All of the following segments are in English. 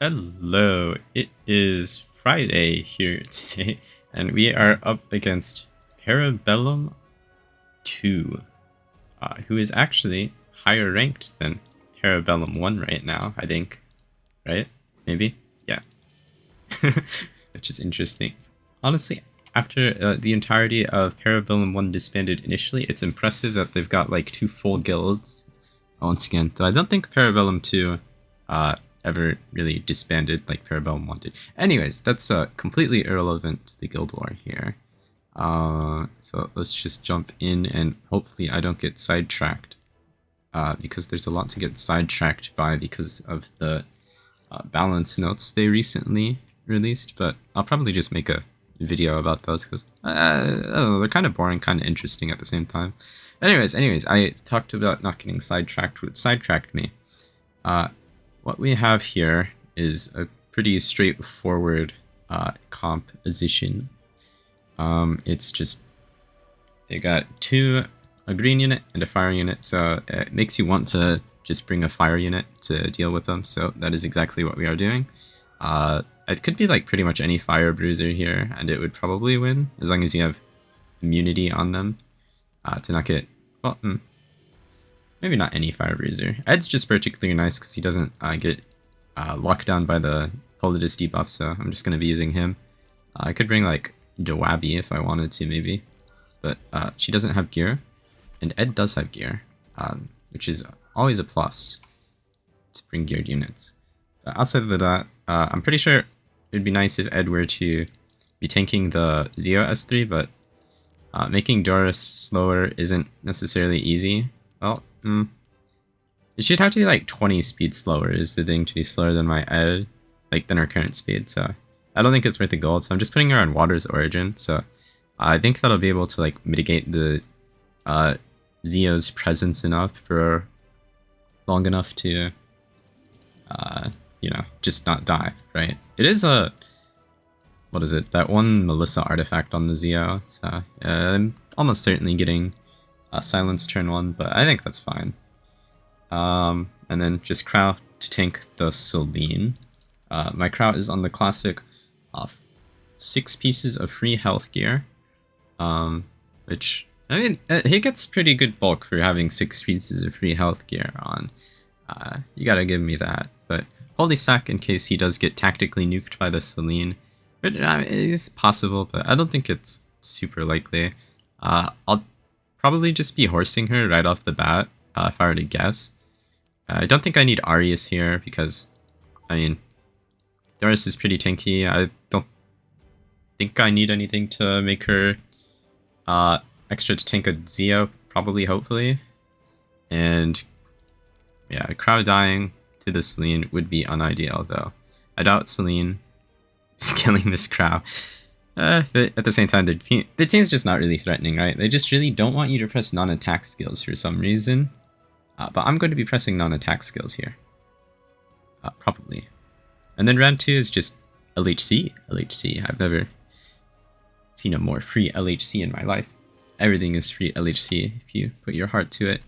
Hello, it is Friday here today, and we are up against Parabellum 2, who is actually higher ranked than Parabellum 1 right now, I think. Right? Maybe? Yeah. Which is interesting. Honestly, after the entirety of Parabellum 1 disbanded initially, it's impressive that they've got like 2 full guilds. Once again, though I don't think Parabellum 2 ever really disbanded like Parabellum 1 did. Anyways, that's completely irrelevant to the guild war here. So let's just jump in and hopefully I don't get sidetracked. Because there's a lot to get sidetracked by because of the balance notes they recently released, but I'll probably just make a video about those because I don't know, they're kind of boring, kind of interesting at the same time. Anyways, I talked about not getting sidetracked. What sidetracked me? What we have here is a pretty straightforward composition. It's just they got a green unit and a fire unit, so it makes you want to just bring a fire unit to deal with them. So that is exactly what we are doing. It could be like pretty much any fire bruiser here, and it would probably win as long as you have immunity on them to not get well. Maybe not any fire bruiser. Ed's just particularly nice because he doesn't get locked down by the Poli debuff, so I'm just going to be using him. I could bring like Dawabi if I wanted to maybe, but she doesn't have gear, and Ed does have gear, which is always a plus to bring geared units. But outside of that, I'm pretty sure it'd be nice if Ed were to be tanking the Zeo S3, but making Doris slower isn't necessarily easy. Well, it should have to be like 20 speed slower is the thing to be slower than my Ed, like than her current speed, so I don't think it's worth the gold, so I'm just putting her on Water's Origin, so I think that'll be able to like mitigate the Zeo's presence enough for long enough to, you know, just not die, right? It is a, what is it, that one Melissa artifact on the Zeo, so I'm almost certainly getting Silence turn 1, but I think that's fine. And then just Crow to tank the Celine. My Crow is on the classic 6 pieces of free health gear, which, I mean, he gets pretty good bulk for having 6 pieces of free health gear on. You gotta give me that. But Holy Sack in case he does get tactically nuked by the Celine. It's possible, but I don't think it's super likely. I'll probably just be horsing her right off the bat, if I were to guess. I don't think I need Arius here because, I mean, Doris is pretty tanky. I don't think I need anything to make her extra to tank a Zeo, probably, hopefully. And yeah, a Crow dying to the Celine would be unideal, though. I doubt Celine is killing this Crow. But at the same time, the team's just not really threatening, right? They just really don't want you to press non-attack skills for some reason. But I'm going to be pressing non-attack skills here. Probably. And then round 2 is just LHC. LHC. I've never seen a more free LHC in my life. Everything is free LHC if you put your heart to it.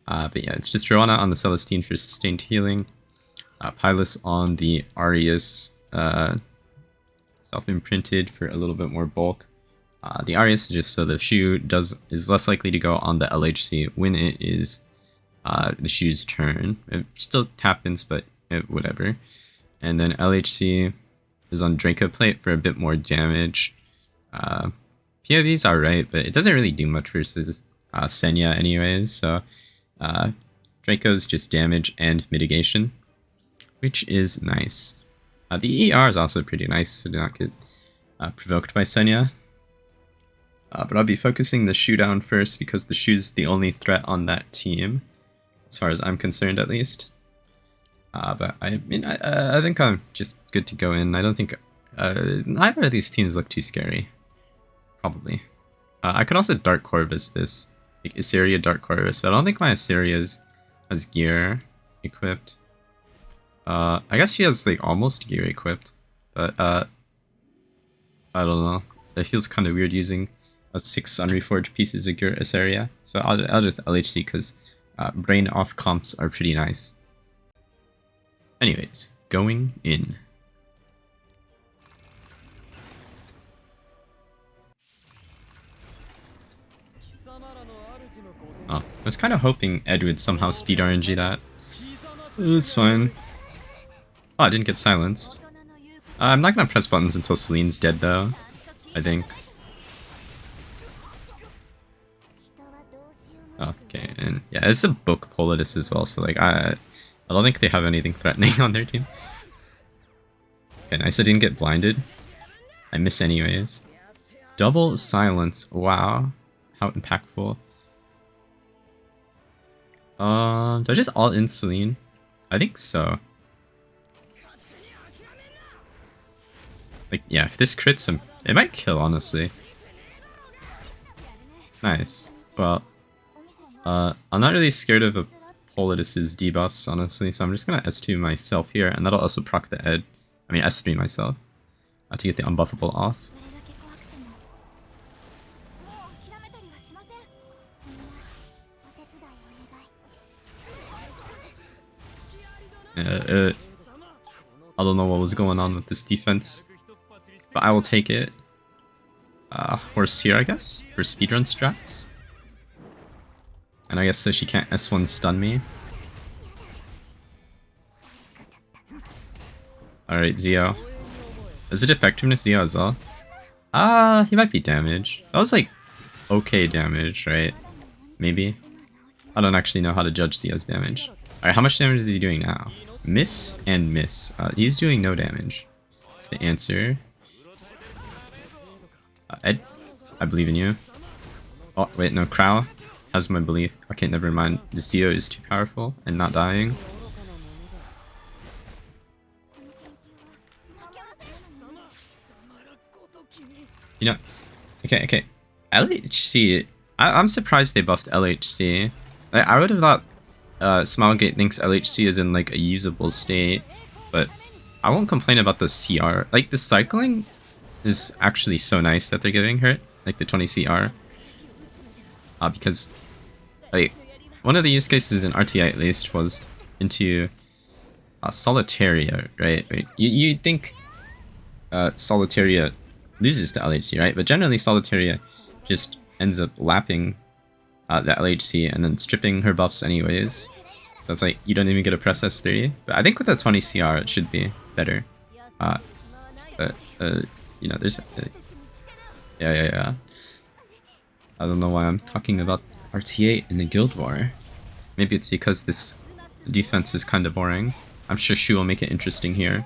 But yeah, it's just Joanna on the Celestine for sustained healing. Pylus on the Arius. Self-imprinted for a little bit more bulk. The Arius is just so the shoe is less likely to go on the LHC when it is the shoe's turn. It still happens, but whatever. And then LHC is on Draco Plate for a bit more damage. POV's alright, but it doesn't really do much versus Senya anyways, so Draco's just damage and mitigation, which is nice. The ER is also pretty nice, so do not get provoked by Senya. But I'll be focusing the shoe down first because the shoe's the only threat on that team, as far as I'm concerned at least. But I mean, I think I'm just good to go in. I don't think neither of these teams look too scary. Probably. I could also Dark Corvus this, like Assyria Dark Corvus, but I don't think my Assyria has gear equipped. I guess she has like almost gear equipped, but I don't know. It feels kind of weird using 6 unreforged pieces of gear Assyria. So I'll just LHC because brain off comps are pretty nice. Anyways, going in. Oh, I was kind of hoping Ed would somehow speed RNG that. It's fine. Oh, I didn't get silenced. I'm not gonna press buttons until Celine's dead though, I think. Okay, and yeah, it's a book Politis as well, so like I don't think they have anything threatening on their team. Okay, nice I didn't get blinded. I miss anyways. Double silence, wow. How impactful. Do I just all in Celine? I think so. Like, yeah, if this crits him, it might kill, honestly. Nice. Well, I'm not really scared of a Politis' debuffs, honestly, so I'm just gonna S2 myself here, and that'll also proc the Ed. I mean, S3 myself. To get the unbuffable off. I don't know what was going on with this defense, but I will take it. Horse here, I guess, for speedrun strats. And I guess so she can't S1 stun me. Alright, Zio. Is it effectiveness Zio as well? He might be damaged. That was like okay damage, right? Maybe. I don't actually know how to judge Zio's damage. Alright, how much damage is he doing now? Miss and miss. He's doing no damage. That's the answer. Ed, I believe in you. Oh, wait, no, Crow has my belief. Okay, never mind. The Zio is too powerful and not dying. You know, okay. LHC, I'm surprised they buffed LHC. Like, I would have thought Smilegate thinks LHC is in like a usable state, but I won't complain about the CR. Like, the cycling is actually so nice that they're giving her, like the 20 CR. Because, like, one of the use cases in RTI at least was into Solitaria, right? You'd think Solitaria loses to LHC, right? But generally Solitaria just ends up lapping the LHC and then stripping her buffs anyways. So it's like, you don't even get a press S3. But I think with the 20 CR it should be better. You know, there's... yeah. I don't know why I'm talking about RT8 in the Guild War. Maybe it's because this defense is kind of boring. I'm sure Choux will make it interesting here.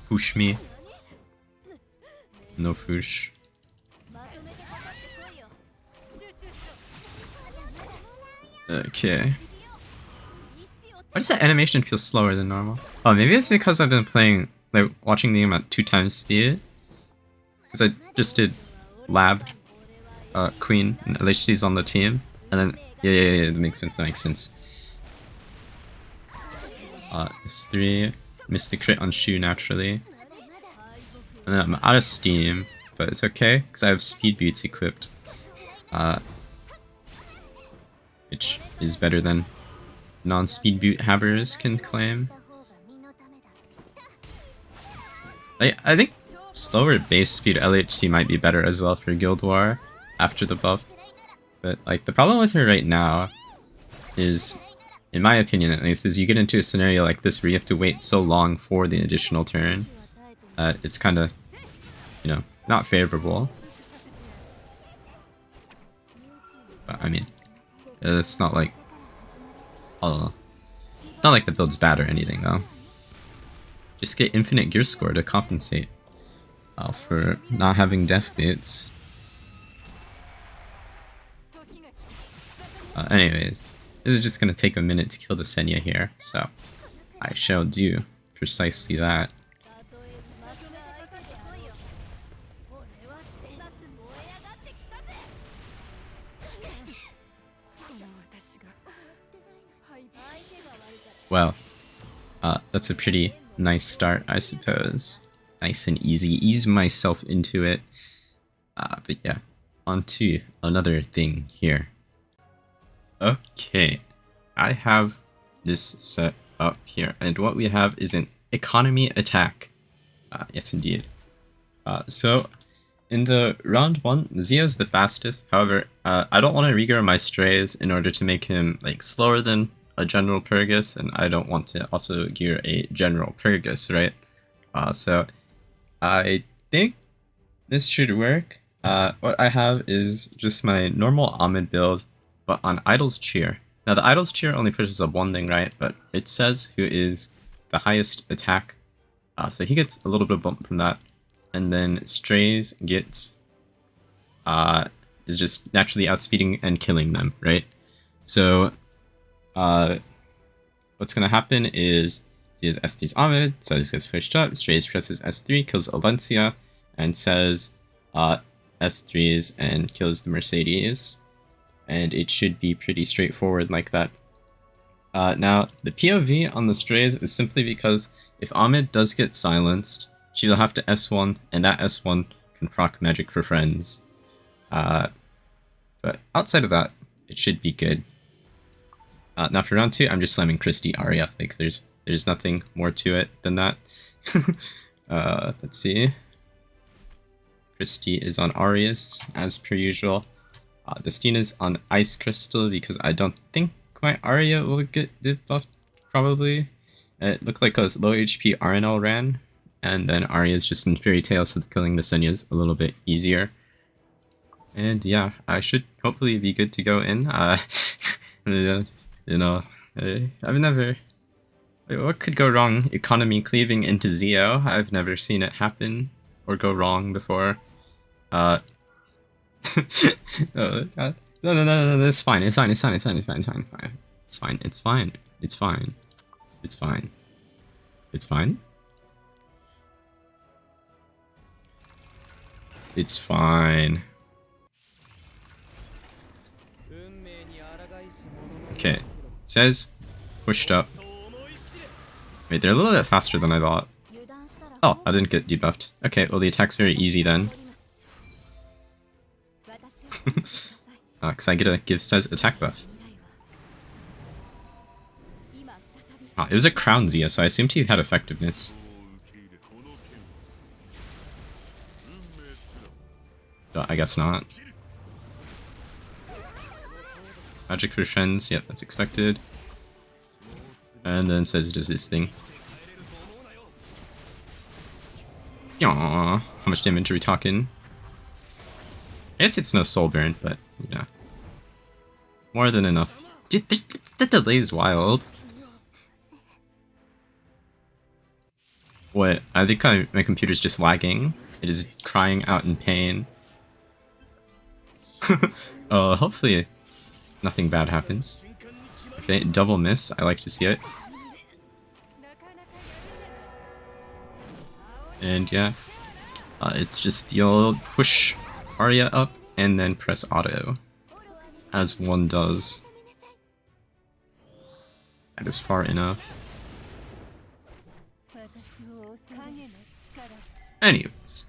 Push me. No push. Okay. Why does that animation feel slower than normal? Oh, maybe it's because I've been playing, like, watching the game at 2x speed. Because I just did lab, Queen, and LHC's on the team. And then, yeah, that makes sense, S3, missed the crit on Choux naturally. And then I'm out of steam, but it's okay, because I have speed boots equipped. Which is better than non-speed boot havers can claim. I think slower base speed LHC might be better as well for Guild War after the buff. But like the problem with her right now is, in my opinion at least, is you get into a scenario like this where you have to wait so long for the additional turn. It's kind of, you know, not favorable. But I mean, it's not like, it's not like the build's bad or anything though. Just get infinite gear score to compensate for not having death boots. Anyways, this is just gonna take a minute to kill the Senya here, so I shall do precisely that. Well, that's a pretty nice start, I suppose. Nice and easy. Ease myself into it. But yeah, on to another thing here. Okay, I have this set up here. And what we have is an economy attack. Yes, indeed. So in the round 1, Zia's the fastest. However, I don't want to regear my strays in order to make him like slower than a general Purgus, and I don't want to also gear a general Purgus, right? So I think this should work. What I have is just my normal Ahmed build, but on Idol's Cheer. Now the Idol's Cheer only pushes up one thing, right? But it says who is the highest attack. So he gets a little bit of bump from that. And then Strays gets, is just naturally outspeeding and killing them, right? So, what's gonna happen is, he has S3's Ahmed, so this gets pushed up, Strays presses S3, kills Alencia, and says, S3's and kills the Mercedes. And it should be pretty straightforward like that. Now, the POV on the Strays is simply because if Ahmed does get silenced, she will have to S1, and that S1 can proc magic for friends. But outside of that, it should be good. Now for round 2, I'm just slamming Christy Arya. Like there's nothing more to it than that. Let's see. Christy is on Arius, as per usual. Destina's on Ice Crystal because I don't think my Arya will get debuffed, probably. It looked like a low HP RNL ran. And then Arya's just in Fairy Tail, so killing the Senya's a little bit easier. And yeah, I should hopefully be good to go in. You know, I've never... What could go wrong? Economy cleaving into Zio. I've never seen it happen or go wrong before. No, it's fine. It's fine. It's fine. It's fine. It's fine. It's fine. It's fine. It's fine. It's fine. It's fine. It's fine. It's fine. Okay, says pushed up. Wait, they're a little bit faster than I thought. Oh, I didn't get debuffed. Okay, well the attack's very easy then. Because I get to give says attack buff. Oh, it was a Crown Zia, so I assumed he had effectiveness. But I guess not. Magic for friends, yep, that's expected. And then says it does this thing. Aww, how much damage are we talking? I guess it's no soul burn, but yeah. More than enough. Dude, the delay is wild. What? I think my computer's just lagging. It is crying out in pain. Hopefully nothing bad happens. Okay, double miss. I like to see it. And yeah, it's just the old push Arya up and then press auto, as one does. That is far enough. Anyways,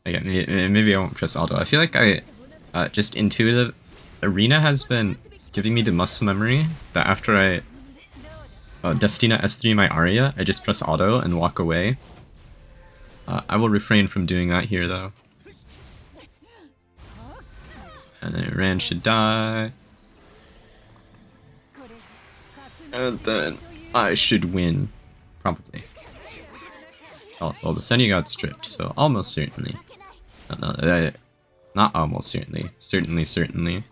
again, maybe I won't press auto. I feel like just intuitive Arena has been giving me the muscle memory that after I Destina S3 my Arya, I just press auto and walk away. I will refrain from doing that here though. And then Rand should die. And then I should win. Probably. Oh, well, the Senya got stripped, so almost certainly. No, not almost certainly. Certainly.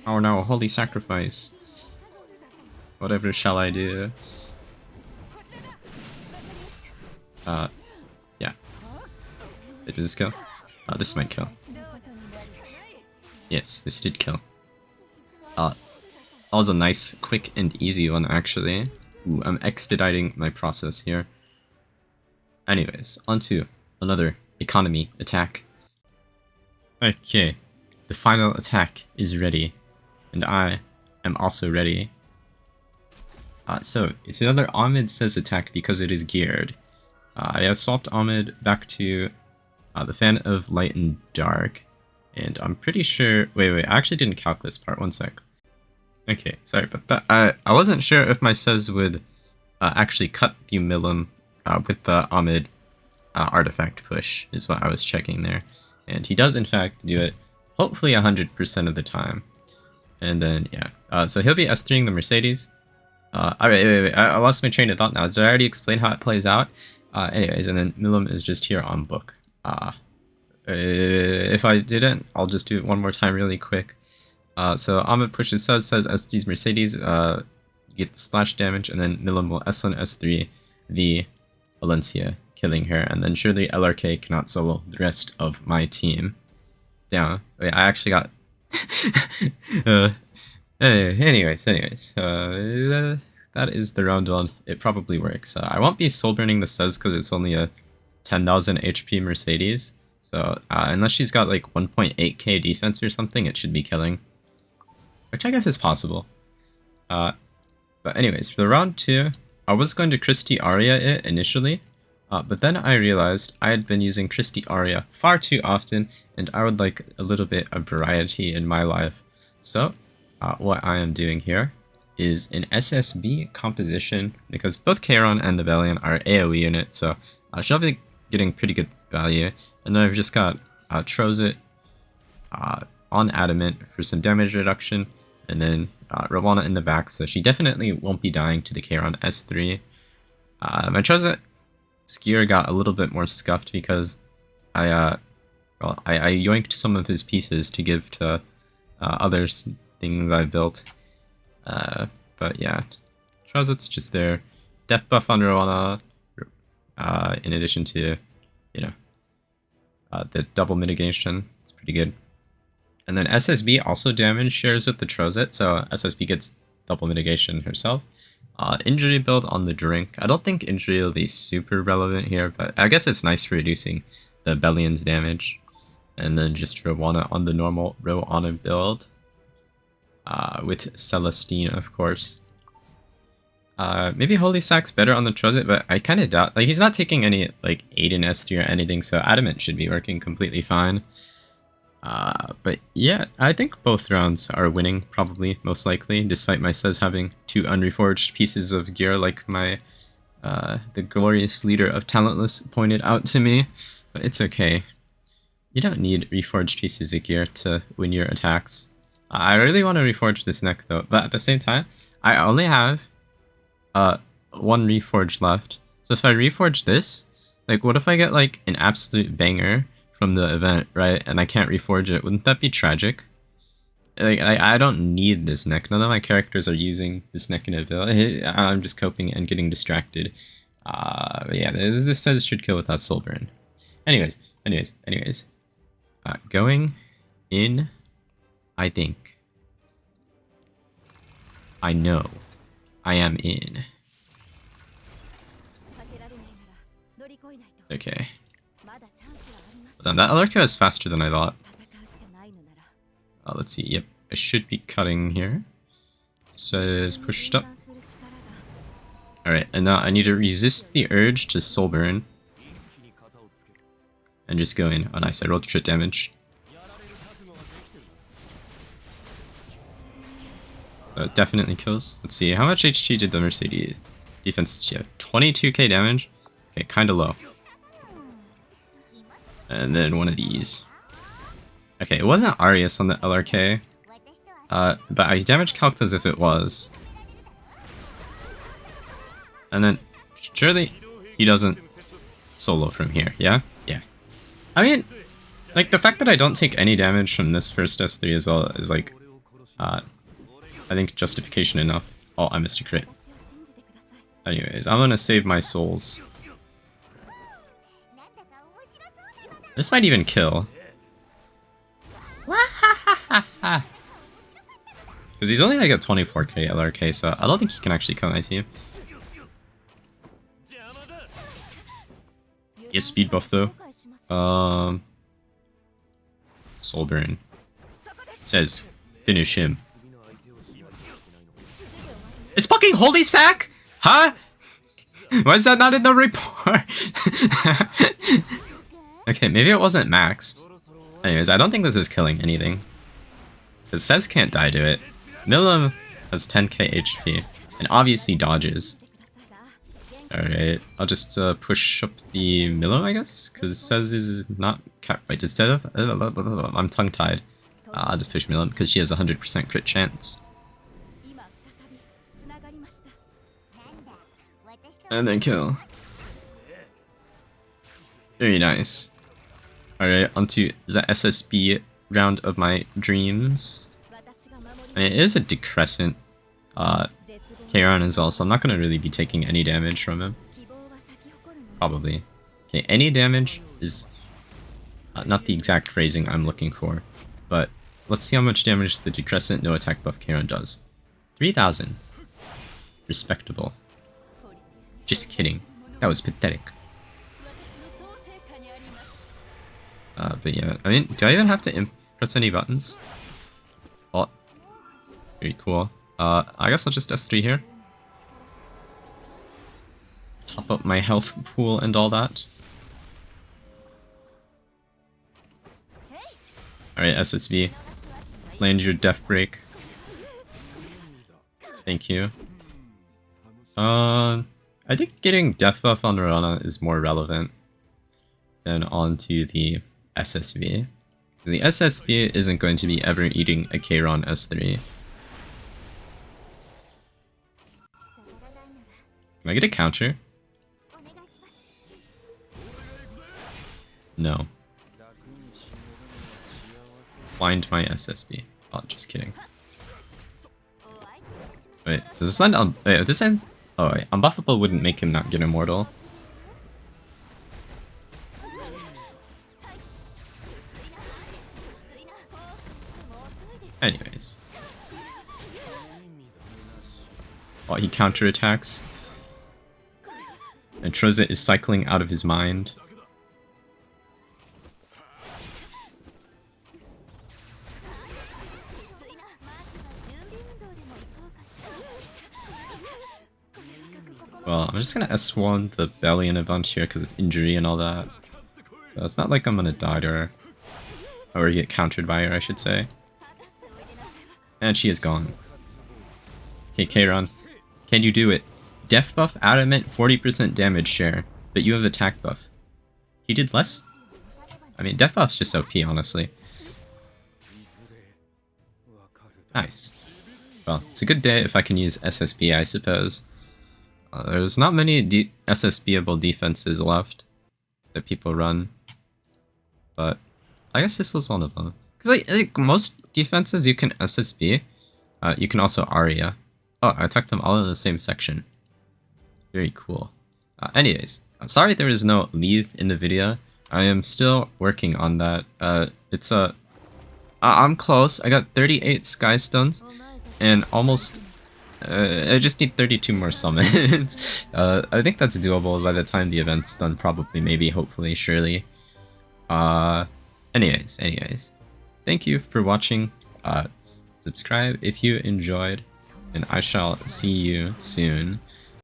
Oh no, holy sacrifice. Whatever shall I do? Yeah. Wait, does this kill? This might kill. Yes, this did kill. That was a nice, quick, and easy one, actually. Ooh, I'm expediting my process here. Anyways, onto another economy attack. Okay, the final attack is ready, and I am also ready. So, it's another Ahmed says attack because it is geared. I have swapped Ahmed back to the Fan of Light and Dark, and I'm pretty sure... Wait, I actually didn't calculate this part, one sec. Okay, sorry, but I wasn't sure if my says would actually cut the Milim with the Ahmed artifact push, is what I was checking there. And he does, in fact, do it, hopefully 100% of the time. And then, yeah. So he'll be S3ing the Mercedes. Wait. I lost my train of thought now. Did I already explain how it plays out? Anyways, and then Milim is just here on book. If I didn't, I'll just do it one more time really quick. So Ahmed pushes says S3's Mercedes, you get the splash damage, and then Milim will S1, S3 the Alencia, killing her, and then surely LRK cannot solo the rest of my team. Damn, wait, I actually got... anyways, that is the round one. It probably works. I won't be soul burning the Sez because it's only a 10,000 HP Mercedes. So unless she's got like 1.8k defense or something, it should be killing. Which I guess is possible. But anyways, for the round 2, I was going to Christy Aria it initially. But then I realized I had been using Christy Aria far too often, and I would like a little bit of variety in my life. So what I am doing here is an SSB composition, because both Kayron and the Belian are AoE units, so I should be getting pretty good value. And then I've just got Choux on Adamant for some damage reduction, and then Ravana in the back, so she definitely won't be dying to the Kayron S3. My Choux skier got a little bit more scuffed because I yoinked some of his pieces to give to other things I built. But yeah, Choux's just there. Death buff on Ravana, in addition to, you know, the double mitigation. It's pretty good. And then SSB also damage shares with the Choux, so SSB gets double mitigation herself. Injury build on the drink. I don't think injury will be super relevant here, but I guess it's nice for reducing the Belian's damage. And then just Ravana on the normal Ravana build. With Celestine, of course. Maybe Holy Sack's better on the Choux, but I kind of doubt. Like, he's not taking any, like, Aiden S3 or anything, so Adamant should be working completely fine. But yeah, I think both rounds are winning, probably, most likely, despite my Sez having 2 unreforged pieces of gear, like my, the glorious leader of Talentless pointed out to me. But it's okay. You don't need reforged pieces of gear to win your attacks. I really want to reforge this neck, though, but at the same time, I only have, 1 reforge left. So if I reforge this, like, what if I get, like, an absolute banger from the event, right? And I can't reforge it. Wouldn't that be tragic? Like, I don't need this neck. None of my characters are using this neck in a build. I'm just coping and getting distracted. But yeah, this says should kill without soul burn. Anyways. Going in, I think. I know. I am in. Okay. That Alencia is faster than I thought. Let's see. Yep, I should be cutting here. Says pushed up. Alright, and now I need to resist the urge to soul burn. And just go in. Oh nice, I rolled crit damage. So it definitely kills. Let's see, how much HG did the Mercedes defense have? 22k damage? Okay, kinda low. And then one of these. Okay, it wasn't Arius on the LRK. But I damage calced as if it was. And then, surely he doesn't solo from here, yeah? Yeah. I mean, like, the fact that I don't take any damage from this first S3 as well is, like, I think justification enough. Oh, I missed a crit. Anyways, I'm gonna save my souls. This might even kill. Because he's only like a 24k LRK, so I don't think he can actually kill my team. He has speed buff though. Soul burn. Says, finish him. It's fucking Holy Sack? Huh? Why is that not in the report? Okay, maybe it wasn't maxed. Anyways, I don't think this is killing anything. Because Sez can't die to it. Milim has 10k HP, and obviously dodges. Alright, I'll just push up the Milo, I guess, because it says is not cap right instead of I'm tongue-tied. I'll just push Milo because she has a 100% crit chance. And then kill. Very nice. Alright, onto the SSB round of my dreams. I mean, it is a decrescent Kayron as well, so I'm not going to really be taking any damage from him. Probably. Okay, any damage is not the exact phrasing I'm looking for, but let's see how much damage the decrescent no attack buff Kayron does. 3,000. Respectable. Just kidding. That was pathetic. But yeah, I mean, do I even have to press any buttons? Oh, very cool. I guess I'll just S3 here. Top up my health pool and all that. Alright, SSB. Land your death break. Thank you. I think getting death buff on Rana is more relevant than onto the SSB. The SSB isn't going to be ever eating a Kayron S3. Can I get a counter? No. Blind my SSB. Oh, just kidding. Wait, does this end on... Wait, if this ends... Oh, wait, unbuffable wouldn't make him not get immortal. Anyways. Oh, he counterattacks. And Trozit is cycling out of his mind. Well, I'm just gonna S1 the Belian a bunch here because it's injury and all that. So it's not like I'm gonna die to her. Or get countered by her, I should say. And she is gone. Okay, Kayron. Can you do it? Def buff adamant 40% damage share, but you have attack buff. He did less? I mean, def buff's just OP, honestly. Nice. Well, it's a good day if I can use SSB, I suppose. There's not many SSB-able defenses left that people run, but I guess this was one of them. Because like most defenses you can SSB, you can also Aria. Oh, I attacked them all in the same section. Very cool. Anyways, sorry there is no lead in the video. I am still working on that. I'm close. I got 38 Sky Stones, and almost... I just need 32 more summons. I think that's doable by the time the event's done, probably, maybe, hopefully, surely. Anyways. Thank you for watching. Subscribe if you enjoyed, and I shall see you soon.